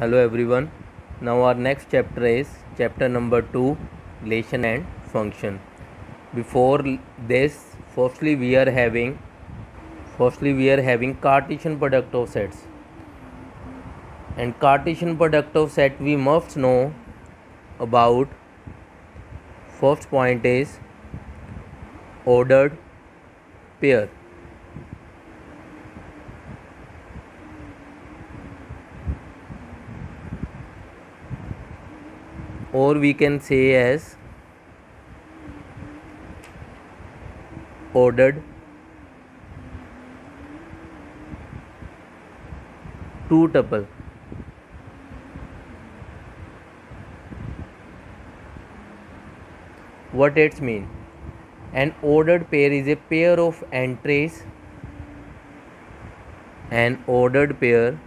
Hello everyone. Now our next chapter is chapter number 2, relation and function. Before this, firstly we are having Cartesian product of sets. And Cartesian product of set we must know about. First point is ordered pair. Or we can say as ordered two tuple. What it mean? An ordered pair is a pair of entries. An ordered pair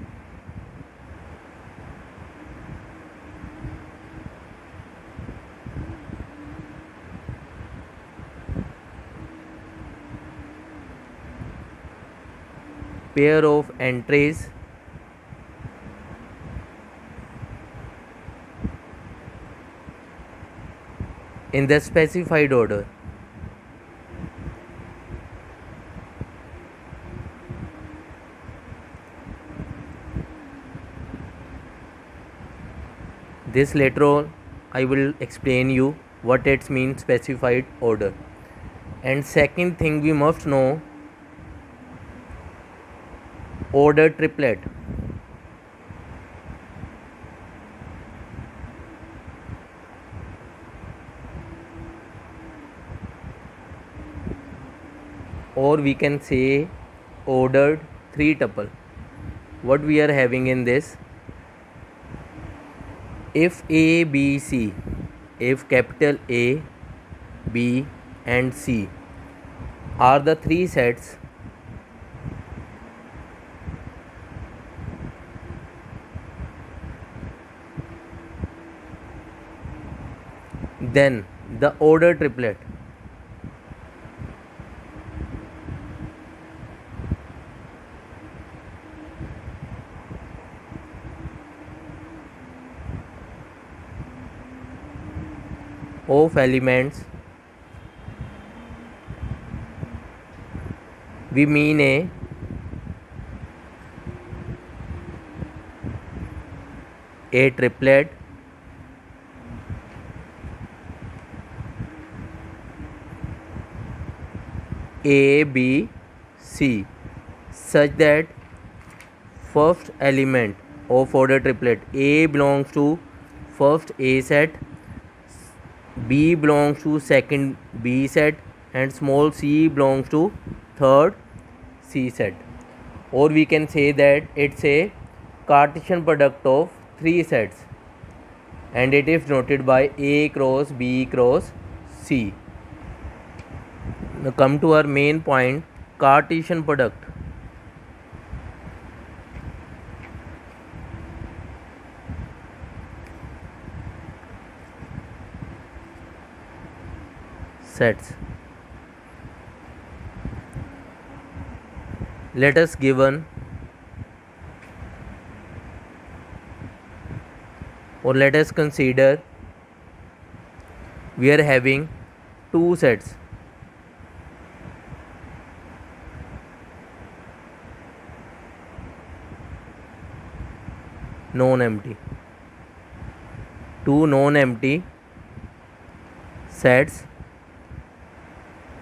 of entries in the specified order. This later on I will explain you what it means specified order. And second thing we must know order triplet. Or we can say ordered three tuple. What we are having in this, if A, B, C, if capital A, B and C are the three sets, then the order triplet of elements, we mean a triplet A, B, C, such that first element of order triplet A belongs to first A set, B belongs to second B set, and small c belongs to third C set. Or we can say that it's a Cartesian product of three sets, and it is denoted by A cross B cross C. Now come to our main point, Cartesian product. Sets. Let us given or let us consider we are having two sets. Non-empty. Two non-empty sets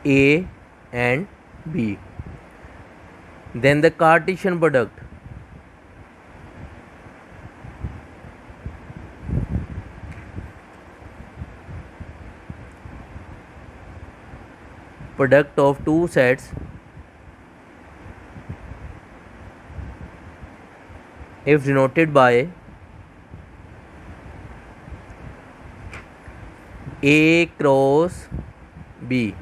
A and B. Then the Cartesian product of two sets if denoted by A cross B,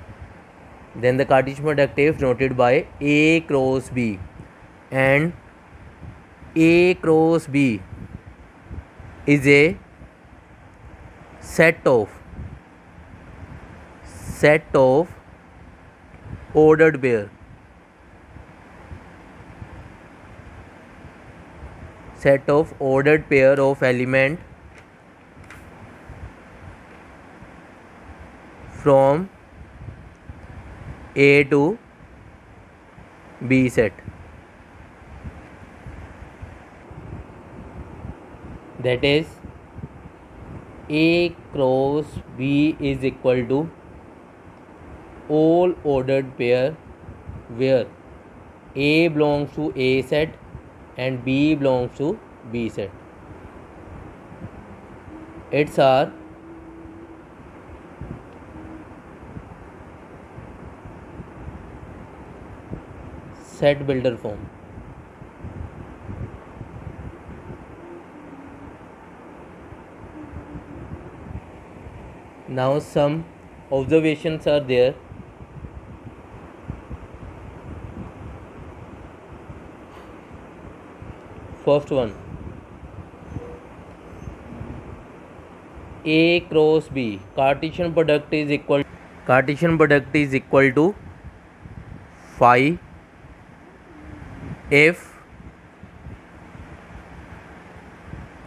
then the Cartesian product is denoted by A cross B, and A cross B is a set of ordered pair. set of ordered pair of element from A to B set. That is, A cross B is equal to all ordered pair where A belongs to A set and B belongs to B set. It's our set builder form. Now some observations are there. First one, A cross B Cartesian product is equal to phi if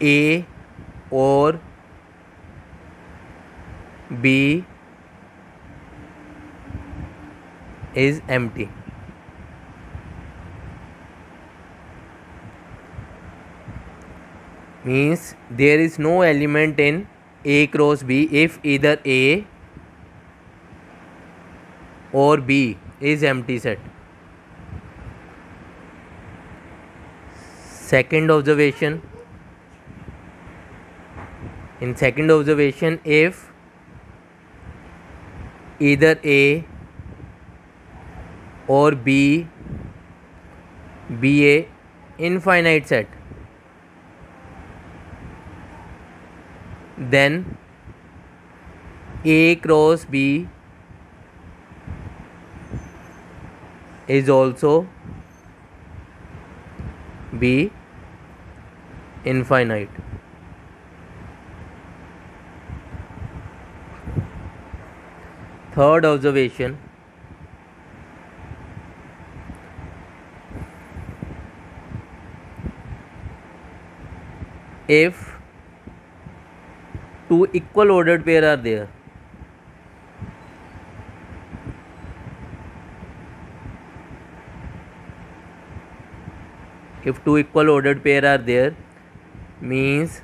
A or B is empty. Means there is no element in A cross B if either A or B is empty set. Second observation, in second observation, if either A or B be a infinite set, then A cross B is also be infinite. Third observation, if two equal ordered pair are there, means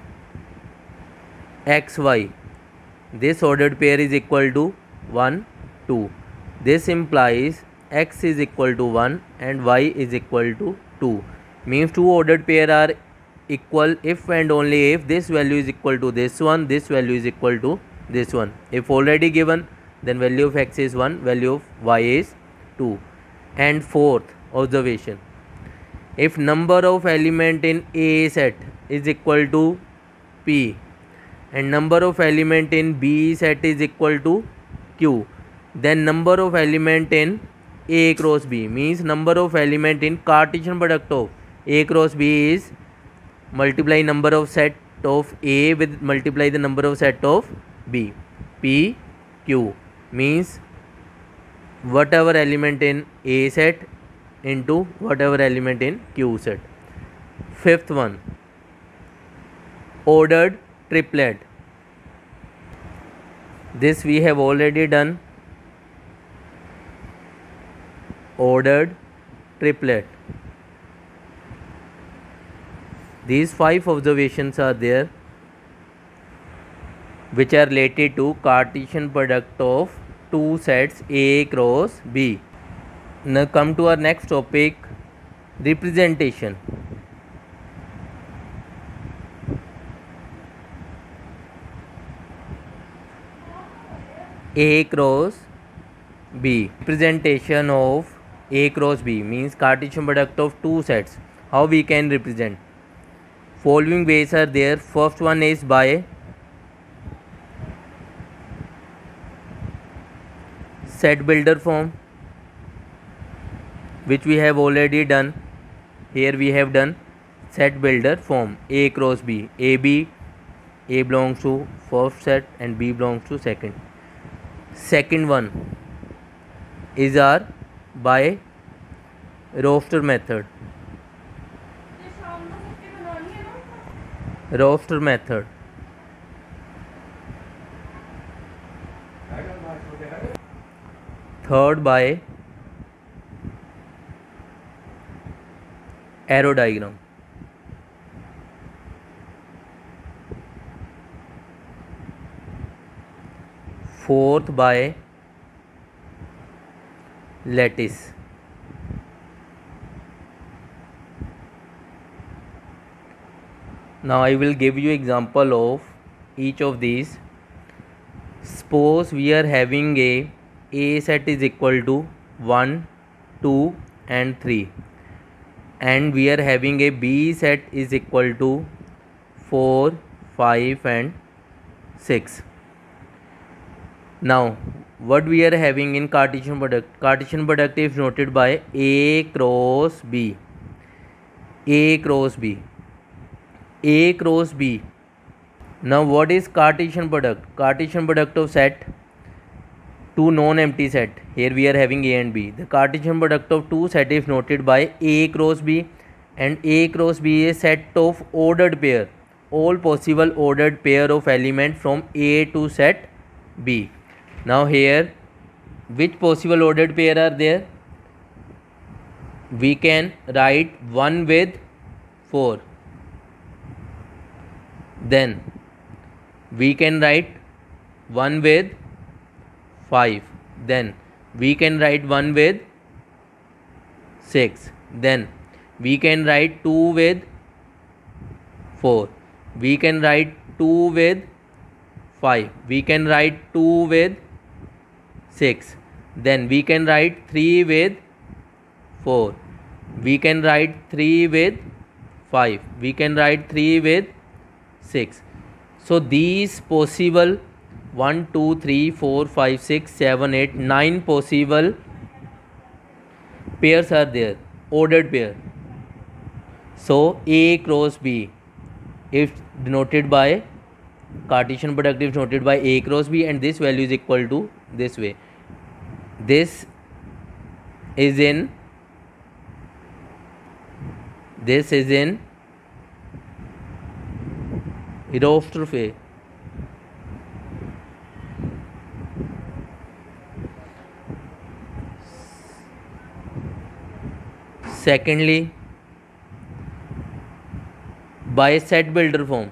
xy, this ordered pair is equal to 1 2. This implies x is equal to 1 and y is equal to 2. Means two ordered pair are equal if and only if this value is equal to this one, this value is equal to this one. If already given, then value of x is 1, value of y is 2. And fourth observation, if number of element in A set is equal to P and number of element in B set is equal to Q, then number of element in A cross B, means number of element in Cartesian product of A cross B is multiply number of set of A with multiply the number of set of B. P Q means whatever element in A set into whatever element in Q set. Fifth one, ordered triplet. This we have already done. Ordered triplet. These 5 observations are there which are related to Cartesian product of two sets A cross B. Now come to our next topic, representation. A cross B. Representation of A cross B means Cartesian product of two sets. How we can represent? Following ways are there. First one is by set builder form, which we have already done. Here we have done set builder form A cross B. A belongs to first set and B belongs to second. Second one is our by roster method. roster method. Third by arrow diagram. Fourth by lattice. Now I will give you example of each of these. Suppose we are having a set is equal to 1, 2 and 3, and we are having a B set is equal to 4, 5 and 6. Now what we are having in Cartesian product? Cartesian product is noted by A cross B. A cross B. A cross B. Now what is Cartesian product? Cartesian product of set two non-empty set. Here we are having A and B. The Cartesian product of two set is noted by A cross B, and A cross B is a set of ordered pair. All possible ordered pair of element from A to set B. Now here which possible ordered pair are there? We can write 1 with 4. Then we can write 1 with 5. Then we can write 1 with 6. Then we can write 2 with 4. We can write 2 with 5. We can write 2 with 6. Then we can write 3 with 4. We can write 3 with 5. We can write 3 with 6. So these possible 1, 2, 3, 4, 5, 6, 7, 8, 9 possible pairs are there, ordered pair. So A cross B is denoted by Cartesian product is noted by A cross B, and this value is equal to this way. This is in roster phase. Secondly, by set builder form.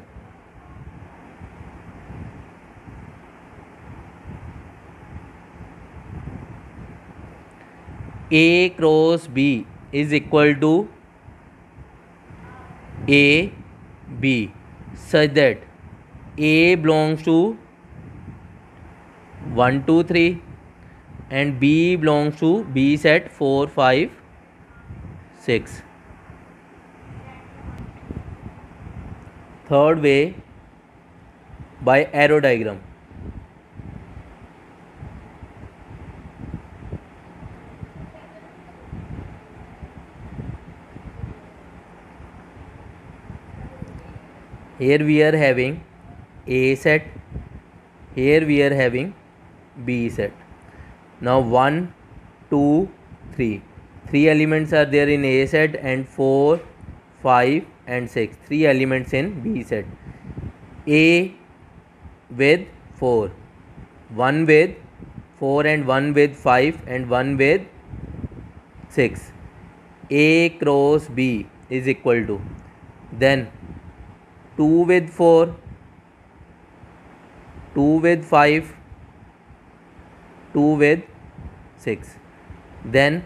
A cross B is equal to A B, such that A belongs to 1, 2, 3 and B belongs to B set 4, 5, 6. Third way, by arrow diagram. Here we are having A set, here we are having B set. Now 1, 2, 3. 3 elements are there in A set and 4, 5 and 6. 3 elements in B set. A with 4, 1 with 4 and 1 with 5 and 1 with 6. A cross B is equal to, then 2 with 4, 2 with 5, 2 with 6. Then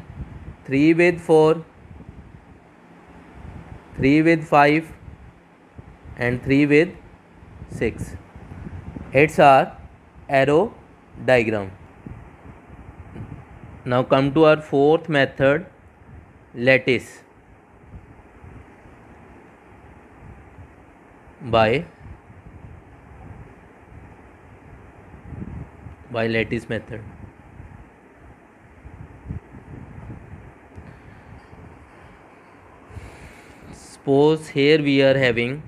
3 with 4, 3 with 5 and 3 with 6. It's our arrow diagram. Now come to our fourth method, lattice. By lattice method. Suppose here we are having,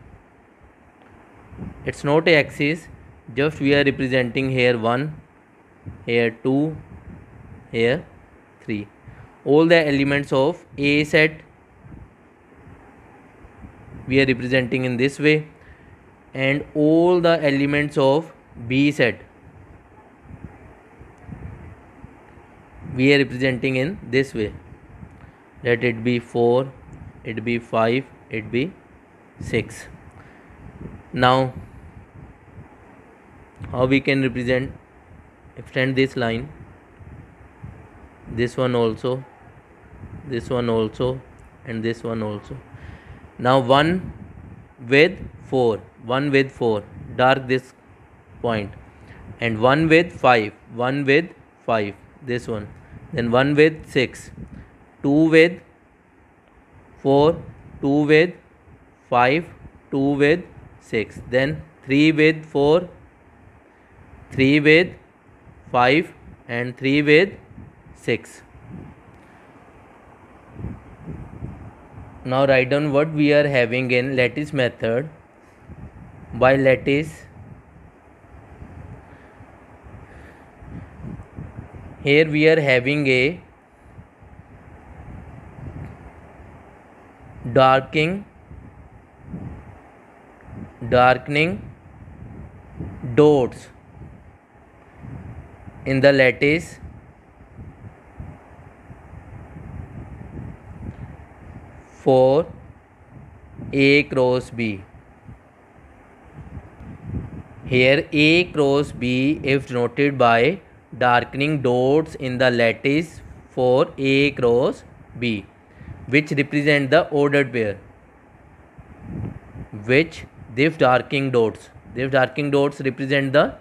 it's not a axis, just we are representing here 1, here 2, here 3. All the elements of A set we are representing in this way. and all the elements of B set we are representing in this way. Let it be 4, it be 5, it be 6. Now how we can represent, extend this line, this one also, this one also, and this one also. Now 1 with 4, 1 with 4, dark this point, and 1 with 5, 1 with 5, this one, then 1 with 6, 2 with 4, 2 with 5, 2 with 6, then 3 with 4, 3 with 5, and 3 with 6. Now write down what we are having in lattice method. By lattice, here we are having a darkening dots in the lattice for A cross B. Here A cross B is denoted by darkening dots in the lattice for A cross B, which represent the ordered pair. Which these darkening dots represent the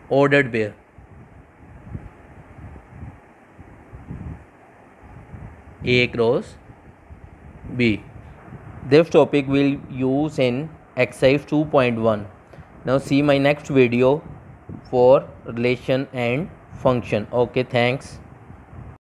ordered pair. A cross B. This topic will use in exercise 2.1. Now see my next video for relation and function. Okay, thanks.